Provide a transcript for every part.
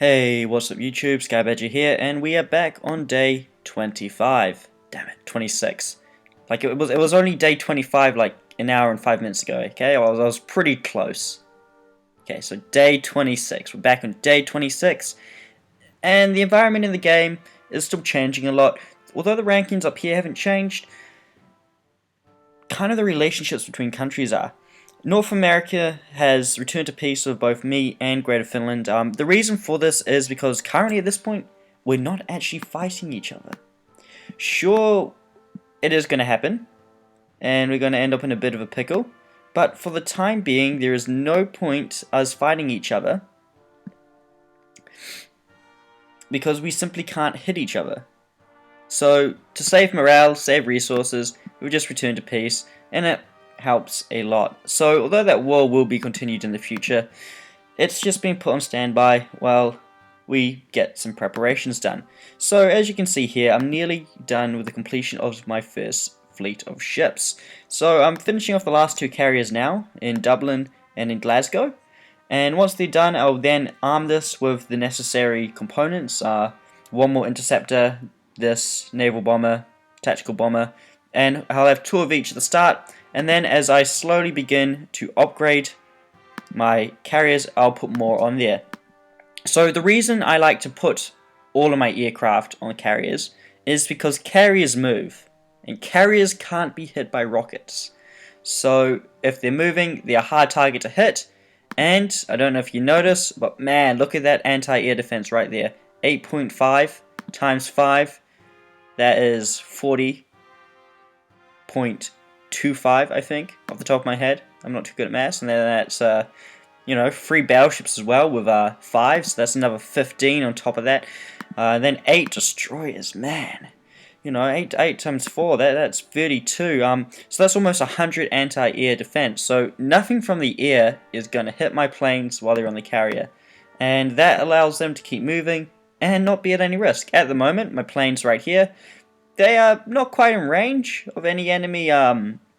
Hey, what's up YouTube, Skybadger here, and we are back on day 25. Damn it, 26. Like it was only day 25 like an hour and 5 minutes ago, okay? I was pretty close. Okay, so day 26. We're back on day 26, and the environment in the game is still changing a lot. Although the rankings up here haven't changed, kind of the relationships between countries are. North America has returned to peace with both me and Greater Finland. The reason for this is because currently at this point, we're not actually fighting each other. Sure, it is going to happen, and we're going to end up in a bit of a pickle, but for the time being, there is no point us fighting each other because we simply can't hit each other. So, to save morale, save resources, we just return to peace, and it helps a lot. So although that war will be continued in the future, it's just been put on standby while we get some preparations done. So as you can see here, I'm nearly done with the completion of my first fleet of ships. So I'm finishing off the last two carriers now in Dublin and in Glasgow, and once they're done, I'll then arm this with the necessary components. One more interceptor, this naval bomber, tactical bomber, and I'll have two of each at the start. And then as I slowly begin to upgrade my carriers, I'll put more on there. So the reason I like to put all of my aircraft on carriers is because carriers move, and carriers can't be hit by rockets. So if they're moving, they're a hard target to hit. And I don't know if you notice, but man, look at that anti-air defense right there. 8.5 times 5, that is 40.25, I think, off the top of my head. I'm not too good at maths. And then that's, 3 battleships as well with 5, so that's another 15 on top of that. Then 8 destroyers, man. 8 times 4, that's 32. So that's almost 100 anti-air defense. So nothing from the air is going to hit my planes while they're on the carrier. And that allows them to keep moving and not be at any risk. At the moment, my planes right here, they are not quite in range of any enemy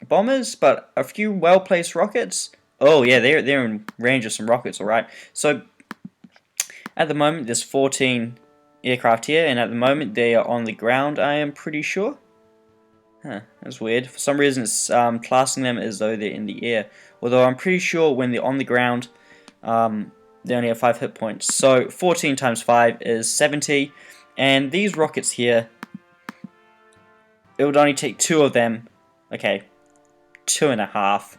bombers, but a few well-placed rockets. Oh yeah, they're in range of some rockets, alright. So at the moment there's 14 aircraft here, and at the moment they are on the ground, I am pretty sure. That's weird. For some reason it's classing them as though they're in the air. Although I'm pretty sure when they're on the ground, they only have 5 hit points. So 14 times 5 is 70, and these rockets here, it would only take 2 of them, okay, 2.5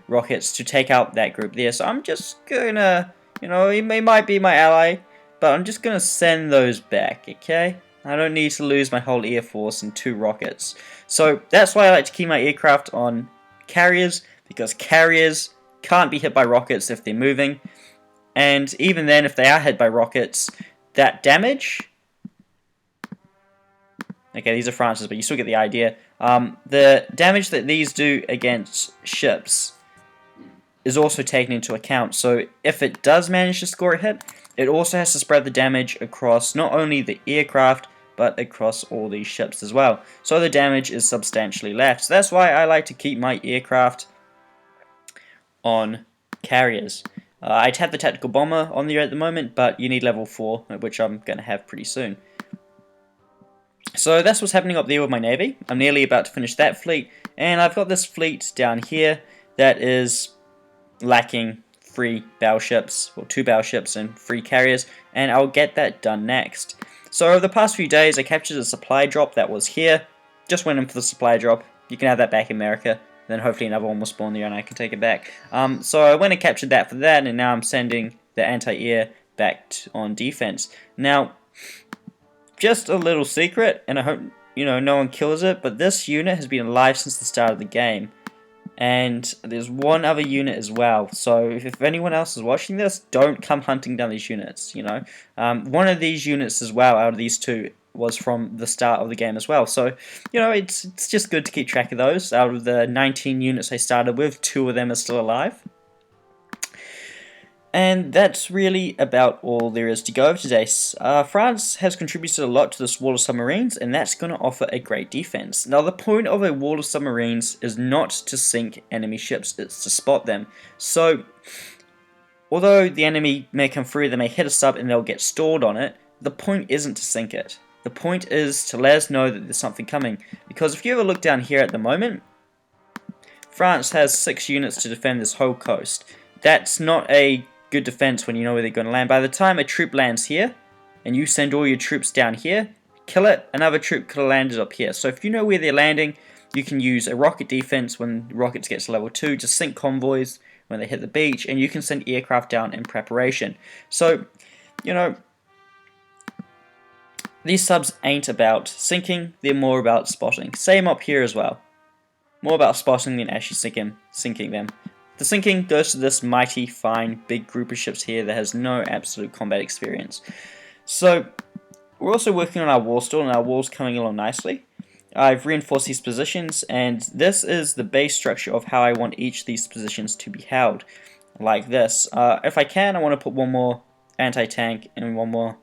rockets to take out that group there. So I'm just gonna, he might be my ally, but I'm just gonna send those back, okay? I don't need to lose my whole air force in 2 rockets. So that's why I like to keep my aircraft on carriers, because carriers can't be hit by rockets if they're moving. And even then, if they are hit by rockets, that damage... Okay, these are France's, but you still get the idea. The damage that these do against ships is also taken into account. So if it does manage to score a hit, it also has to spread the damage across not only the aircraft, but across all these ships as well. So the damage is substantially less. So that's why I like to keep my aircraft on carriers. I'd have the tactical bomber on there at the moment, but you need level 4, which I'm going to have pretty soon. So that's what's happening up there with my navy. I'm nearly about to finish that fleet, and I've got this fleet down here that is lacking 3 battleships, or 2 battleships and 3 carriers, and I'll get that done next. So over the past few days, I captured a supply drop that was here. Just went in for the supply drop. You can have that back in America. Then hopefully another one will spawn there and I can take it back. So I went and captured that for that, and now I'm sending the anti-air back on defense. Now, just a little secret, and I hope no one kills it, but this unit has been alive since the start of the game, and there's one other unit as well. So if anyone else is watching this, don't come hunting down these units. One of these units as well out of these 2 was from the start of the game as well. So it's just good to keep track of those. Out of the 19 units I started with, 2 of them are still alive. And that's really about all there is to go over today. France has contributed a lot to this wall of submarines, and that's going to offer a great defense. Now, the point of a wall of submarines is not to sink enemy ships, it's to spot them. So, although the enemy may come through, they may hit a sub and they'll get stalled on it, the point isn't to sink it. The point is to let us know that there's something coming. Because if you ever look down here at the moment, France has 6 units to defend this whole coast. That's not a good defense when you know where they're going to land. By the time a troop lands here, and you send all your troops down here, kill it, another troop could have landed up here. So if you know where they're landing, you can use a rocket defense when rockets get to level 2 to sink convoys when they hit the beach, and you can send aircraft down in preparation. So, you know, these subs ain't about sinking, they're more about spotting. Same up here as well. More about spotting than actually sinking them. The sinking goes to this mighty, fine, big group of ships here that has no absolute combat experience. So, we're also working on our wall still, and our wall's coming along nicely. I've reinforced these positions, and this is the base structure of how I want each of these positions to be held. Like this. If I can, I want to put one more anti-tank and one more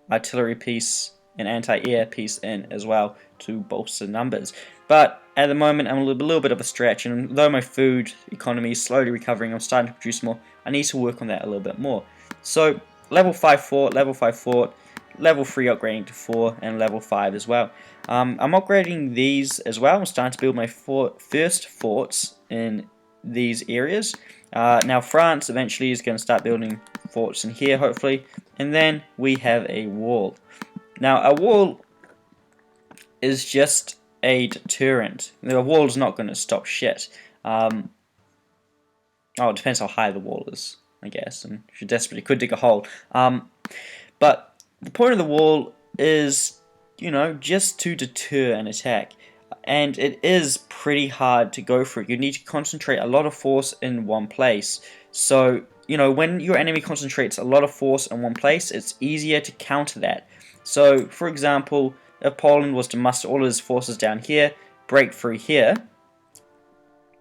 artillery piece and anti-air piece in as well to bolster numbers. But at the moment, I'm a little bit of a stretch, and though my food economy is slowly recovering, I'm starting to produce more, I need to work on that a little bit more. So, level 5 fort, level 5 fort, level 3 upgrading to 4, and level 5 as well. I'm upgrading these as well. I'm starting to build my first forts in these areas. Now France eventually is going to start building forts in here, hopefully, and then we have a wall. Now a wall is just a deterrent. The wall is not going to stop shit. Oh, it depends how high the wall is, I guess, and if you desperately could dig a hole. But the point of the wall is, you know, just to deter an attack. And it is pretty hard to go for it. You need to concentrate a lot of force in one place. So, you know, when your enemy concentrates a lot of force in one place, it's easier to counter that. So, for example, if Poland was to muster all of his forces down here, break through here,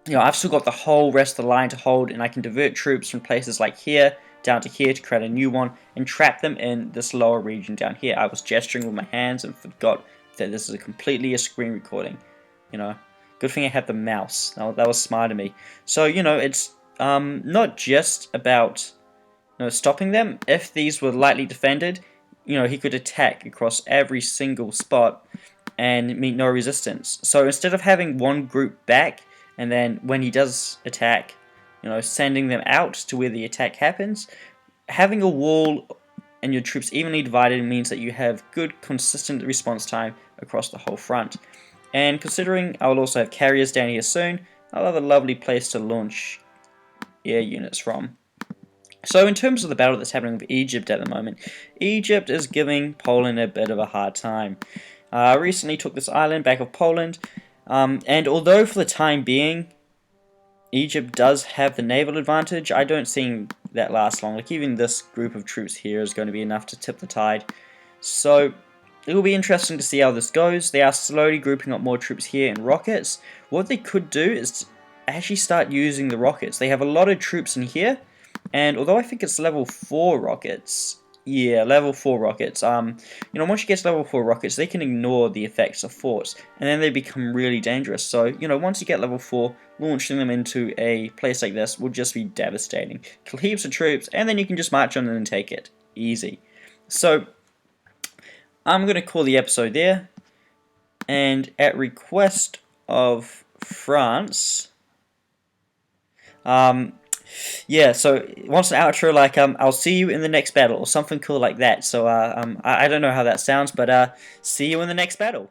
you know, I've still got the whole rest of the line to hold, and I can divert troops from places like here down to here to create a new one and trap them in this lower region down here. I was gesturing with my hands and forgot that this is completely a screen recording. You know, good thing I had the mouse. That was smart of me. So, you know, it's not just about, you know, stopping them. If these were lightly defended, you know, he could attack across every single spot and meet no resistance. So instead of having one group back and then when he does attack, you know, sending them out to where the attack happens, having a wall and your troops evenly divided means that you have good, consistent response time across the whole front. And considering I will also have carriers down here soon, I'll have a lovely place to launch air units from. So in terms of the battle that's happening with Egypt at the moment, Egypt is giving Poland a bit of a hard time. I recently took this island back of Poland, and although for the time being Egypt does have the naval advantage, I don't see that last long. Like, even this group of troops here is going to be enough to tip the tide. So it will be interesting to see how this goes. They are slowly grouping up more troops here in rockets. What they could do is actually start using the rockets. They have a lot of troops in here, and although I think it's level 4 rockets, yeah, level 4 rockets. You know, once you get to level 4 rockets, they can ignore the effects of forts, and then they become really dangerous. So, you know, once you get level 4, launching them into a place like this will just be devastating. Kill heaps of troops, and then you can just march on them and take it. Easy. So, I'm going to call the episode there, and at request of France, yeah, so it wants an outro like, I'll see you in the next battle, or something cool like that. So, I don't know how that sounds, but, see you in the next battle.